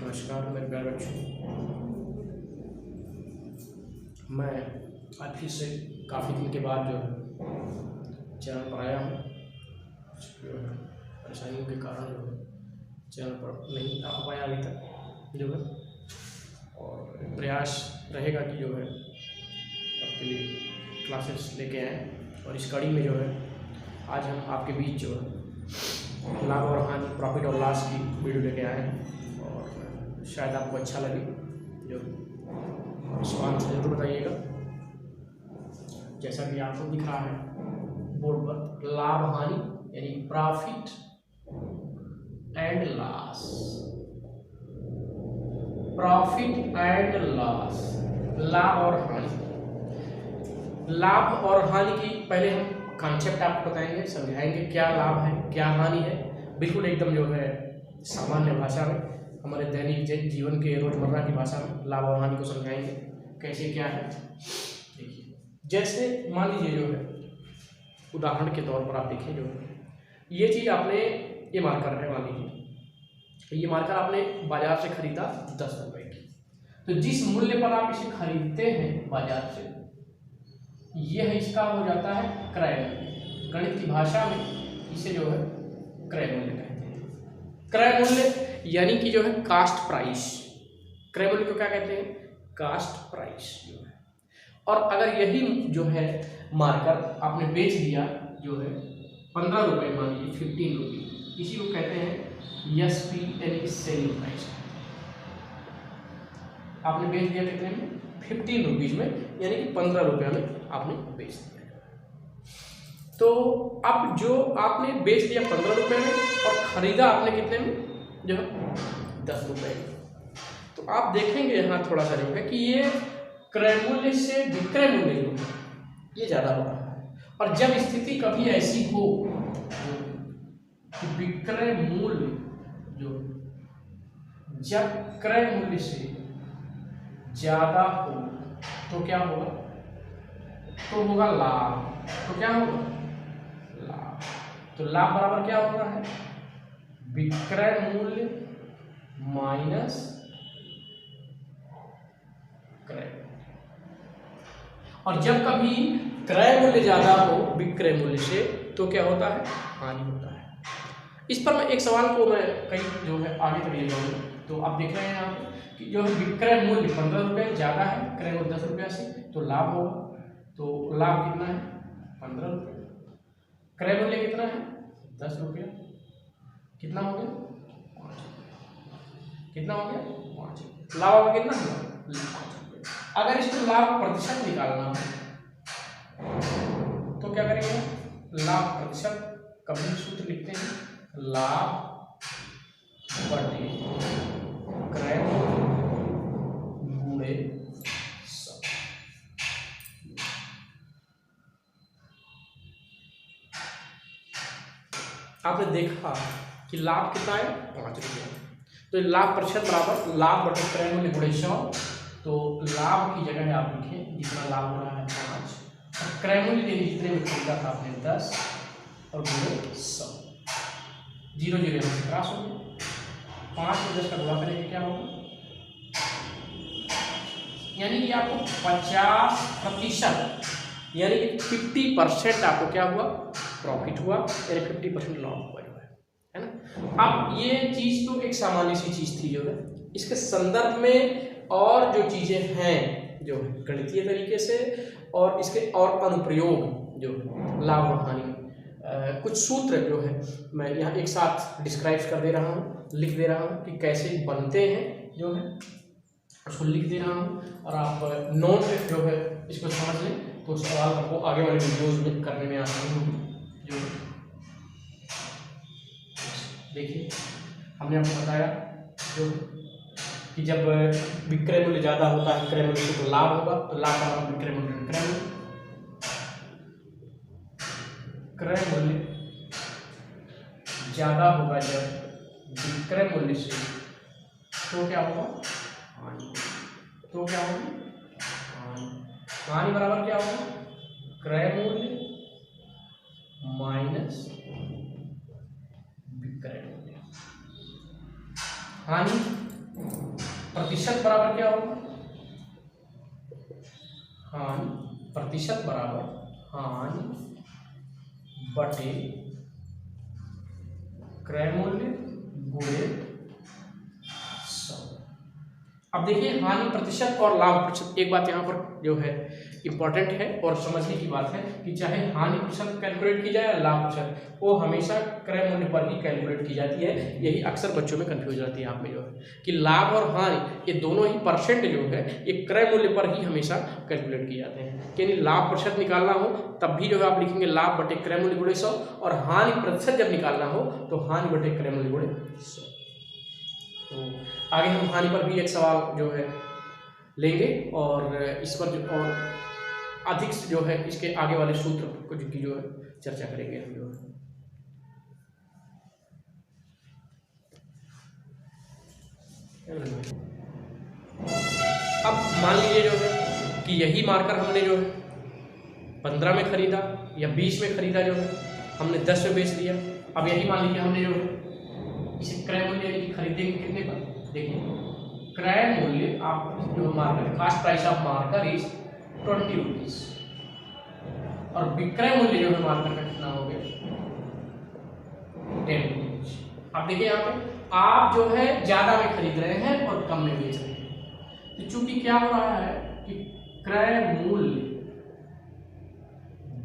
नमस्कार मेरे प्यारे बच्चों। मैं आज फिर से काफ़ी दिन के बाद जो है चैनल पर आया हूँ। जो है परेशानियों के कारण जो है चैनल पर नहीं आ पाया अभी तक जो है, और प्रयास रहेगा कि जो है आपके लिए क्लासेस लेके आएँ। और इस कड़ी में जो है आज हम आपके बीच जो है लाभ और हानि, प्रॉफिट और लॉस की वीडियो लेके आए हैं, और शायद आपको अच्छा लगे। जो सवाल से जरूर बताइएगा। जैसा कि आपको दिख रहा है बोर्ड पर, लाभ हानि यानी profit and loss, profit and loss, लाभ और हानि। लाभ और हानि की पहले हम कॉन्सेप्ट आपको बताएंगे, समझाएंगे क्या लाभ है क्या हानि है, बिल्कुल एकदम जो है सामान्य भाषा में, हमारे दैनिक जीवन के रोजमर्रा की भाषा में लाभ और हानि को समझाएंगे कैसे क्या है। देखिए, जैसे मान लीजिए जो है उदाहरण के तौर पर आप देखिए, जो ये चीज़ आपने, ये मार्कर है, मान लीजिए ये मार्कर आपने बाजार से खरीदा 10 रुपए की, तो जिस मूल्य पर आप इसे खरीदते हैं बाजार से, यह इसका हो जाता है क्रय मूल्य। गणित की भाषा में इसे जो है क्रय मूल्य कहते हैं। क्रय मूल्य यानी कि जो है कास्ट प्राइस। क्रय मूल्य को क्या कहते हैं? कास्ट प्राइस जो है। और अगर यही जो है मार्कर आपने बेच दिया जो है 15 रुपए, मान लीजिए 15 रुपये, इसी को कहते हैं एसपी यानी सेलिंग प्राइस। आपने बेच दिया कितने में? 15 रुपीज में, यानी कि 15 रुपये में आपने बेच दिया। तो अब जो आपने बेच दिया 15 रुपये में और खरीदा आपने कितने में? जो 10 रुपये में। तो आप देखेंगे यहाँ थोड़ा सा जो है कि ये क्रय मूल्य से विक्रय मूल्य जो है ये ज़्यादा हो रहा है। और जब स्थिति कभी ऐसी हो कि विक्रय मूल्य जो जब क्रय मूल्य से ज़्यादा हो तो क्या होगा? तो होगा लाभ। तो क्या होगा? लाभ। तो लाभ बराबर क्या होता है? विक्रय मूल्य माइनस क्रय। और जब कभी क्रय मूल्य ज्यादा हो विक्रय मूल्य से तो क्या होता है? हानि होता है। इस पर मैं एक सवाल को मैं कहीं जो है आगे तक ले जाऊंगा। तो आप देख रहे हैं यहाँ पे कि जो है विक्रय मूल्य 15 रुपये ज्यादा है क्रय मूल्य 10 रुपया से, तो लाभ होगा। तो लाभ कितना है? 15 रुपये। क्रय मूल्य कितना है? 10 रुपया। कितना हो गया? 5। कितना हो गया? 5। लाभ का कितना हुआ? 5 रुपये। अगर इसको लाभ प्रतिशत निकालना है तो क्या करेंगे? लाभ प्रतिशत कभी सूत्र लिखते हैं, लाभ बटे क्रय गुणे सम। आपने देखा कि लाभ कितना है? 5 रुपये। तो लाभ प्रतिशत बराबर लाभ बटे क्रय मूल्य गुणे 100। तो लाभ की जगह आप लिखें जितना लाभ हो रहा है 5, और क्रय मूल्य यानी जितने में खरीदा था आपने 10 और गुणे 100। 0 0 यहाँ से क्रॉस हो गया। 5 में 10 का गुणा करेंगे क्या होगा? यानी कि आपको 50% यानी कि 50% आपको क्या हुआ? प्रॉफिट हुआ, यानी 50% लॉस हुआ जो है ना। अब ये चीज तो एक सामान्य सी चीज थी जो है, इसके संदर्भ में और जो चीजें हैं जो गणितीय तरीके से और इसके और अनुप्रयोग जो लाभ और हानि, कुछ सूत्र जो है मैं यहाँ एक साथ डिस्क्राइब कर दे रहा हूँ, लिख दे रहा हूँ कि कैसे बनते हैं जो है, उसको लिख दे रहा हूँ। और आप नोट जो है इसको समझ लें तो सवाल आपको आगे वाले वीडियोज में करने में आसानी होगी। जो देखिए, हमने आपको बताया जो कि जब विक्रय मूल्य ज़्यादा होता है क्रय मूल्य से तो लाभ होगा, तो लाभ का विक्रय मूल्य, क्रय मूल्य ज़्यादा होगा जब विक्रय मूल्य से, तो क्या होगा? हानि। तो क्या होगी? हानि बराबर क्या होगा? क्रय मूल्य माइनस विक्रय मूल्य। हानि प्रतिशत बराबर क्या होगा, हानि प्रतिशत बराबर हानि बटे क्रय मूल्य गुणे 100। अब देखिए हानि प्रतिशत और लाभ प्रतिशत, एक बात यहाँ पर जो है इंपॉर्टेंट है और समझने की बात है कि चाहे हानि प्रतिशत कैलकुलेट की जाए या लाभ प्रतिशत, वो हमेशा क्रय मूल्य पर ही कैलकुलेट की जाती है। यही अक्सर बच्चों में कंफ्यूज रहती है आप में जो है कि लाभ और हानि ये दोनों ही परसेंट जो है ये क्रय मूल्य पर ही हमेशा कैलकुलेट किए जाते हैं। यानी लाभ प्रतिशत निकालना हो तब भी जो है आप लिखेंगे लाभ बटे क्रय मूल्य गुणे 100, और हानि प्रतिशत जब निकालना हो तो हानि बटे क्रय मूल्य गुणे 100। तो आगे हम हानि पर भी एक सवाल जो है लेंगे और इस पर जो और अधिक जो है इसके आगे वाले सूत्र को की जो है चर्चा करेंगे हम जो है। अब मान लीजिए जो है कि यही मार्कर हमने जो है 15 में खरीदा या 20 में खरीदा, जो है हमने 10 में बेच दिया। अब यही मान लीजिए हमने जो है इसे क्रय मूल्य यानी कि खरीदेंगे कितने पर, देखिए क्रय मूल्य आप जो marker cost price of marker is 20 rupees और विक्रय मूल्य जो है मार्कर का कितना हो गया 10 रुपीज। अब देखिए यहाँ पे आप जो है ज्यादा में खरीद रहे हैं और कम में बेच रहे हैं, तो चूंकि क्या हो रहा है कि क्रय मूल्य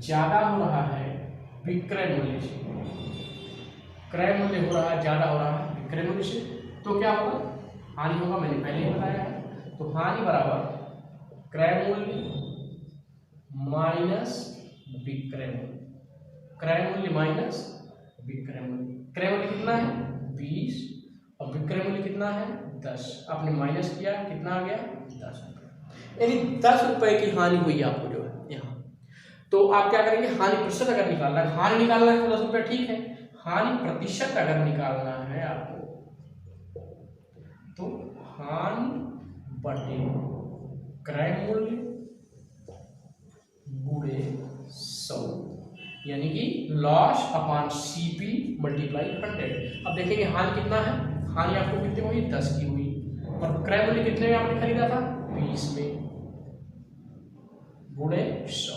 ज्यादा हो रहा है विक्रय मूल्य से, क्रय मूल्य हो रहा है ज्यादा हो रहा है विक्रय मूल्य से, तो क्या होगा हानि होगा, मैंने पहले ही बताया है। तो हानि बराबर क्रय मूल्य माइनस विक्रय मूल्य, क्रय मूल्य माइनस विक्रय मूल्य। क्रय मूल्य कितना है 20 और विक्रय मूल्य कितना है 10, आपने माइनस किया कितना आ गया 10 रुपये, यानी 10 रुपए की हानि हुई आपको जो है यहाँ। तो आप क्या करेंगे, हानि प्रतिशत अगर निकालना है, हानि निकालना है तो 10 रुपये ठीक है, हानि प्रतिशत अगर निकालना है आपको तो हानि बटे क्रय मूल्य गुणे 100 यानी कि लॉस अपॉन सीपी मल्टीप्लाई 100। अब देखेंगे हानि कितना है, हानि आपको कितनी हुई 10 की हुई और क्रय मूल्य कितने में आपने खरीदा था 20 में, गुणे 100।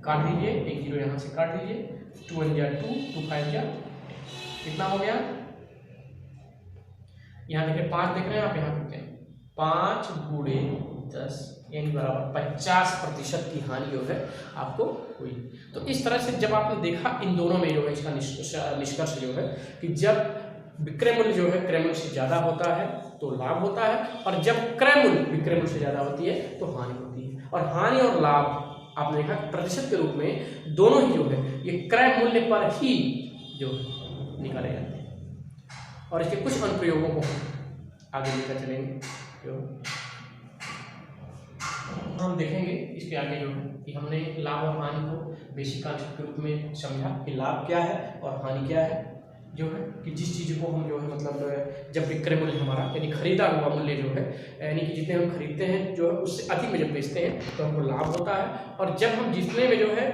काट दीजिए, एक जीरो यहाँ से काट दीजिए, 2 1 जा 2, 2 5 जा, कितना हो गया, यहाँ देखिए 5 देख रहे हैं आप, यहाँ कितने 5 गुणे 10 यानी बराबर 50% की हानि जो है आपको हुई। तो इस तरह से जब आपने देखा इन दोनों में जो है इसका निष्कर्ष जो है कि जब विक्रय मूल्य जो है क्रय मूल्य से ज्यादा होता है तो लाभ होता है, और जब क्रय मूल्य विक्रय मूल्य से ज्यादा होती है तो हानि होती है। और हानि और लाभ आपने देखा प्रतिशत के रूप में दोनों ही जो है ये क्रय मूल्य पर ही जो निकाले जाते हैं। और इसके कुछ अनुप्रयोगों को आगे लेकर चलेंगे, जो हम देखेंगे इसके आगे जो है कि हमने लाभ और हानि को बेसिक कॉन्सेप्ट के रूप में समझा कि लाभ क्या है और हानि क्या है, जो है कि जिस चीज़ को हम जो है मतलब जब विक्रय मूल्य हमारा यानी खरीदा हुआ मूल्य जो है यानी कि जितने हम खरीदते हैं जो है उससे अधिक में जब बेचते हैं तो हमको लाभ होता है, और जब हम जितने में जो है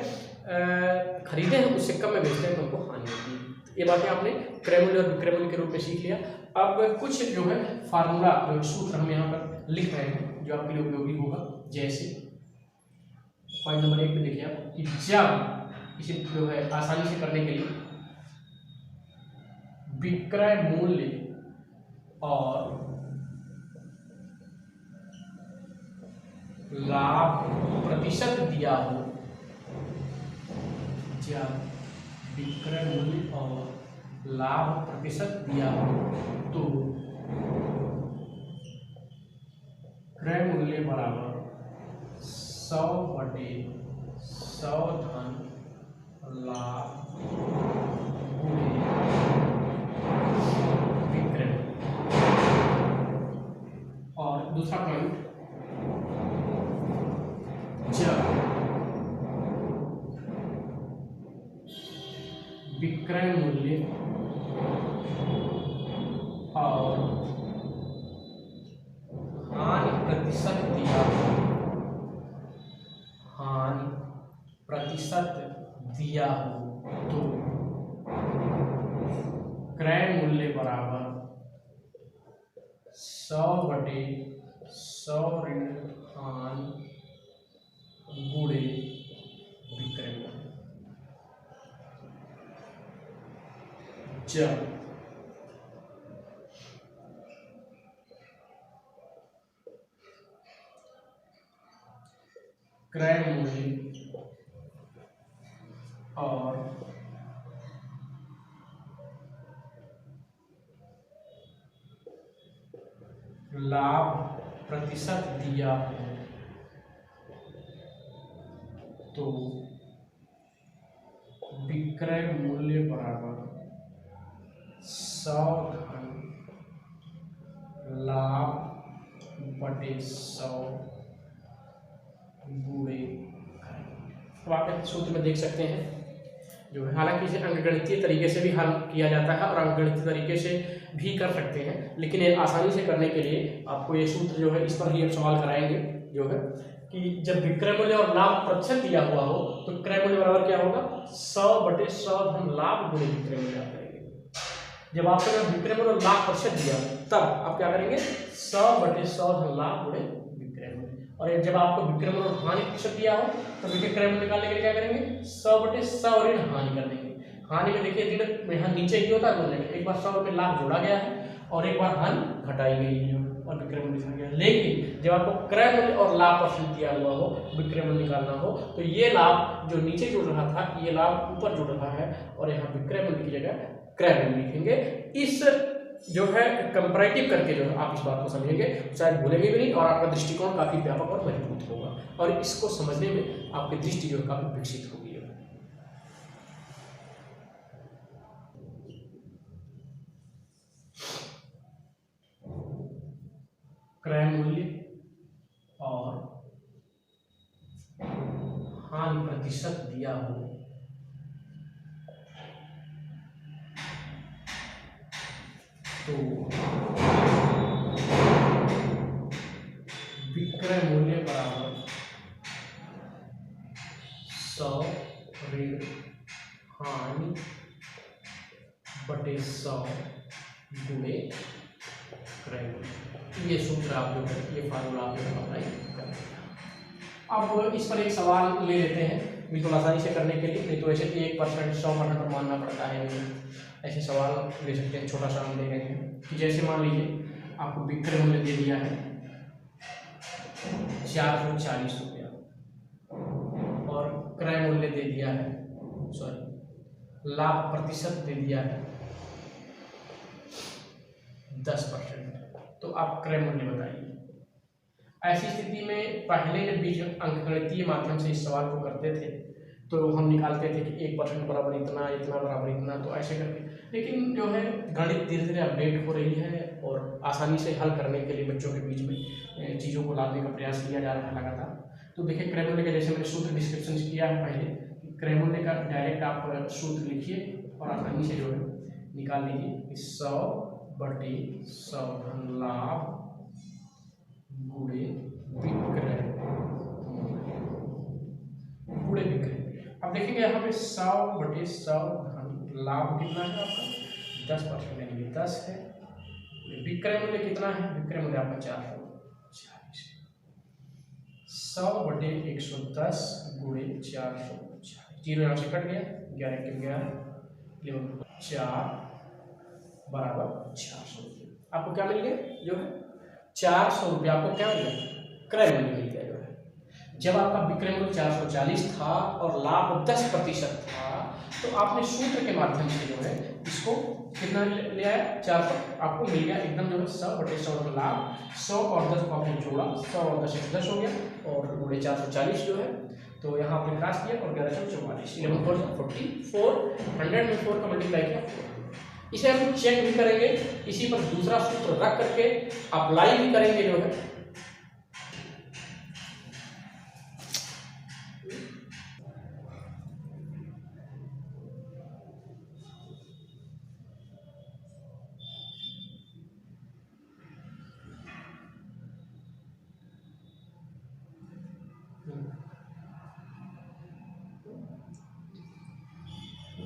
खरीदे हैं उससे कम में बेचते हैं तो हमको हानि होती है। ये बातें आपने क्रय मूल्य और विक्रय मूल्य के रूप में सीख लिया। अब कुछ जो है फार्मूला जो सूत्र हम यहाँ पर लिख रहे हैं जो आपके लिए उपयोगी होगा, जैसे पॉइंट नंबर 1 पे देखिए आप कि जब इसे जो है आसानी से करने के लिए विक्रय मूल्य और लाभ प्रतिशत दिया हो, जब विक्रय मूल्य और लाभ प्रतिशत दिया हो तो क्रय मूल्य बराबर 100/100 धन लाभ गुणे विक्रय। और दूसरा पॉइंट, जब विक्रय मूल्य और हानि प्रतिशत दिया हो, हानि प्रतिशत दिया हो तो क्रय मूल्य बराबर 100/100 100 ऋण हानि गुणे विक्रय मूल्य। जब क्रय मूल्य और लाभ प्रतिशत दिया हो तो विक्रय मूल्य बराबर 100 धन लाभ बटे 100 गुणे। तो आप इस सूत्र में देख सकते हैं जो है, हालांकि इसे अंकगणितीय तरीके से भी हल किया जाता है और अंकगणितीय तरीके से भी कर सकते हैं, लेकिन ये आसानी से करने के लिए आपको ये सूत्र जो है इस पर ही हम सवाल कराएंगे जो है कि जब विक्रय मूल्य और लाभ प्रतिशत दिया हुआ हो तो क्रय मूल्य बराबर क्या होगा 100 बटे 100 धन लाभ गुणे विक्रय मूल्य आप करेंगे। जब आपको विक्रय मूल्य और लाभ प्रतिशत दिया तब आप क्या करेंगे 100 बटे 100 धन लाभ गुणे विक्रय मूल्य। और जब आपको विक्रय मूल्य और हानि प्रतिशत दिया हो तो विक्रय मूल्य निकालने के लिए क्या करेंगे 100 बटे 100 ऋण हानि कर देंगे। हानि में देखिए ऋण यहाँ नीचे ही होता है बोलने में, एक बार 100 में लाभ जोड़ा गया है और एक बार हानि घटाई गई है और विक्रय मूल्य लिखा गया। लेकिन जब आपको क्रय मूल्य और लाभ प्रतिशत दिया हुआ हो, विक्रय मूल्य निकालना हो, तो ये लाभ जो नीचे जुड़ रहा था ये लाभ ऊपर जुड़ रहा है और यहाँ विक्रय मूल्य की जगह क्रय मूल्य लिखेंगे। इस जो है कंपैरेटिव करके जो है आप इस बात को समझेंगे, शायद भूलेंगे भी नहीं और आपका दृष्टिकोण काफी व्यापक और मजबूत होगा और इसको समझने में आपकी दृष्टि जो है काफी विकसित होगी। क्रय मूल्य और हानि प्रतिशत दिया हो तो विक्रय मूल्य बराबर 100 ऋण हानि बटे 100 गुणे क्रय मूल्य। ये सूत्र आप जो है ये फार्मूला आप जो है अप्लाई कर। अब इस पर एक सवाल ले लेते हैं बिल्कुल आसानी से करने के लिए, नहीं तो ऐसे तो 1% 100% पर मानना पड़ता है। ऐसे सवाल ले सकते हैं, छोटा सा हम ले रहे हैं कि जैसे मान लीजिए आपको विक्रय मूल्य दे दिया है 440 रुपया और क्रय मूल्य दे दिया है, सॉरी लाभ प्रतिशत दे दिया है 10%, तो आप क्रय मूल्य बताइए। ऐसी स्थिति में पहले जब बीज अंकगणितीय माध्यम से इस सवाल को करते थे तो हम निकालते थे कि 1% बराबर इतना, इतना बराबर इतना, तो ऐसे करके। लेकिन जो है गणित धीरे धीरे अपडेट हो रही है और आसानी से हल करने के लिए बच्चों के बीच में चीज़ों को लाने का प्रयास किया जा रहा है लगातार। तो देखिए क्रय मूल्य का जैसे मैंने सूत्र डिस्क्रिप्शन किया है पहले, क्रय मूल्य का डायरेक्ट आप सूत्र लिखिए और आसानी से जो है निकाल लीजिए 100 बटे 100 धन लाभ गुणे विक्रय गुणे विक्रय। अब देखेंगे यहाँ पे 100 बटे 100 धन लाभ कितना है आपका 10%, यानी 10 है। विक्रय मूल्य कितना है, विक्रय मूल्य आपका 440, 100 बटे 110 गुणे 440, जीरो यहाँ से कट गया, 11 के 11 4 बराबर 400 रुपये। आपको क्या मिल गया जो है 400 रुपये आपको क्या मिल गया क्रय मूल्य मिल गया जो है। जब आपका विक्रय मूल्य 440 था और लाभ 10% था तो आपने सूत्र के माध्यम से जो है इसको कितना ले आया 400, आपको मिल गया एकदम जो है 100 बटे 100 का लाभ, 100 और 10 को आपने जोड़ा, 100 और 10 110 हो गया और गुणे 440 जो है, तो यहाँ आपने क्रॉस किया और 1144, 11 4 44, 100 में 4 का मल्टीप्लाई किया 4। इसे हम चेक भी करेंगे, इसी पर दूसरा सूत्र रख करके अप्लाई भी करेंगे जो है।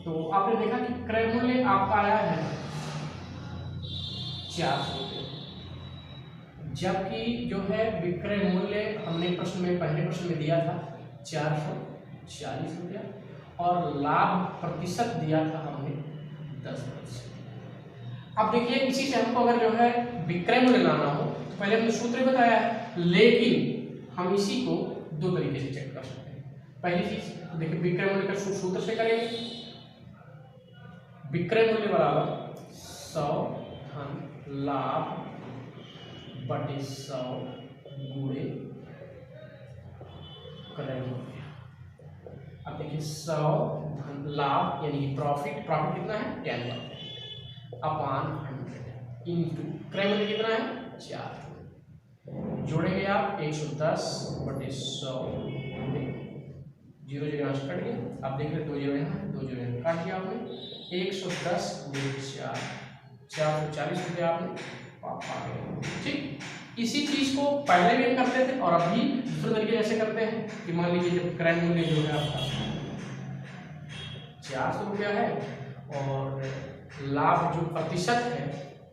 तो आपने देखा कि क्रय मूल्य आपका आया है 400 रुपये, जबकि जो है विक्रय मूल्य हमने प्रश्न में पहले प्रश्न में दिया था 440 रुपया और लाभ प्रतिशत दिया था हमने 10%। अब देखिए इसी से हमको अगर जो है विक्रय मूल्य लाना हो तो पहले हमने सूत्र बताया है, लेकिन हम इसी को दो तरीके से चेक कर सकते हैं। पहली चीज देखिए विक्रय मूल्य का सूत्र से करेंगे, विक्रय मूल्य बराबर 100 धन लाभ बटे 100 गुणे क्रय मूल्य। अब देखिए 100 धन लाभ यानी कि प्रॉफिट कितना है 10% अपॉन 100 इंटू क्रय मूल्य कितना है 4। जोड़ेंगे आप 110 बटे 100, जीरो जीरो यहाँ से कट गया। आप देख रहे 2 जीरो यहाँ 2 जीरो यहाँ काट दिया आपने। 110 गुणे 4 440 रुपये आपने पा गए। ठीक, इसी चीज को पहले भी हम करते थे और अभी दूसरे तरीके जैसे करते हैं कि मान लीजिए जब क्रय मूल्य जो है आपका 400 रुपया है और लाभ जो प्रतिशत है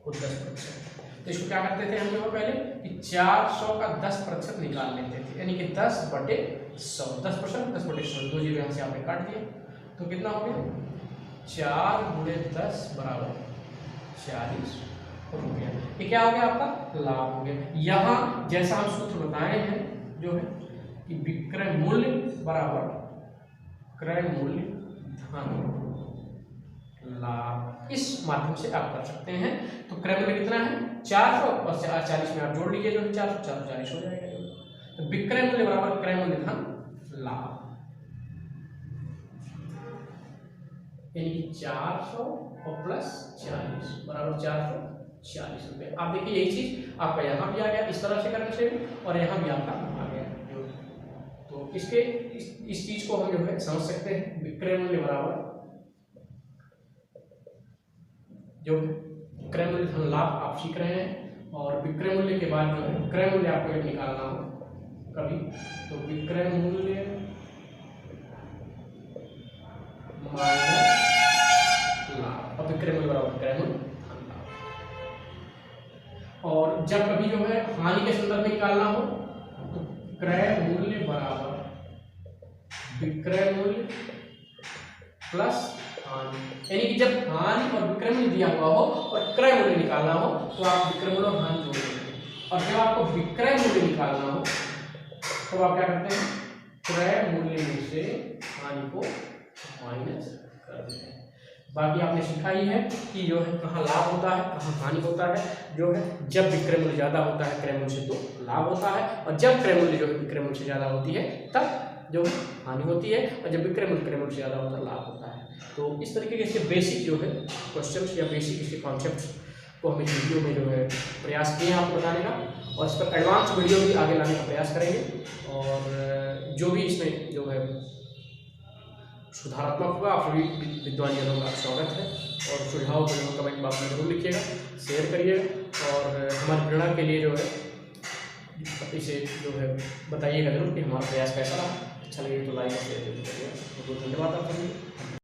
वो 10%। तो इसको क्या करते थे हम लोग पहले कि 400 का 10% निकाल लेते थे, यानी कि 10 बटे 100 10%, 10 बटे 100 2 जीरो यहाँ से आपने काट दिया तो कितना हो गया 4 गुणे 10 बराबर 40 रुपया। ये क्या हो गया आपका लाभ हो गया। यहाँ जैसा हम सूत्र बताए हैं जो है कि विक्रय मूल्य बराबर क्रय मूल्य धन लाभ, इस माध्यम से आप कर सकते हैं। तो क्रय मूल्य कितना है 400 और 40 में आप जोड़ लीजिए जो है 440 हो जाएगा। तो विक्रय मूल्य बराबर क्रय मूल्य धन लाभ, यानी कि 400 और प्लस 40 बराबर 440 रुपये। आप देखिए यही चीज आपका यहाँ भी आ गया इस तरह से करने से भी, और यहाँ भी आपका आ गया। तो इसके इस चीज को हम जो है समझ सकते हैं। विक्रय मूल्य बराबर जो क्रय मूल्य धन लाभ आप सीख रहे हैं, और विक्रय मूल्य के बाद जो है क्रय मूल्य आपको जब निकालना हो कभी तो विक्रय मूल्य माइनस लाभ, और विक्रय मूल्य बराबर क्रय मूल्य धन लाभ। और जब कभी जो है हानि के संदर्भ में निकालना हो तो क्रय मूल्य बराबर विक्रय मूल्य प्लस हानि, यानी कि जब हानि और विक्रय मूल्य दिया हुआ हो और क्रय मूल्य निकालना हो तो आप विक्रय मूल्य और हानि जोड़ देंगे, और जब आपको विक्रय मूल्य निकालना हो तो आप क्या करते हैं क्रय मूल्य में से हानि को माइनस कर देते हैं। बाकी आपने सीखा ही है कि जो है कहाँ लाभ होता है कहाँ हानि होता है। जो है जब विक्रय मूल्य ज्यादा होता है क्रय मूल्य से तो लाभ होता है, और जब क्रय मूल्य जो है विक्रय मूल्य से ज्यादा होती है तब जो हानि होती है, और जब विक्रय मूल्य क्रय मूल्य से ज्यादा होता है लाभ होता है। तो इस तरीके के इसके बेसिक जो है क्वेश्चंस या बेसिक इसके कॉन्सेप्ट्स को हम इस वीडियो में जो है प्रयास किए हैं आपको बताने का, और इस पर एडवांस वीडियो भी आगे लाने का प्रयास करेंगे। और जो भी इसमें जो है सुधारात्मक होगा आप सभी विद्वान जनों का स्वागत है, और सुझाव कमेंट बॉक्स में जरूर लिखिएगा, शेयर करिएगा, और हमारी प्रेरणा के लिए जो है इसे जो है बताइएगा जरूर कि हमारा प्रयास कैसा रहा। अच्छा लगे तो लाइक और शेयर जरूर करिएगा। बहुत बहुत धन्यवाद आप सभी।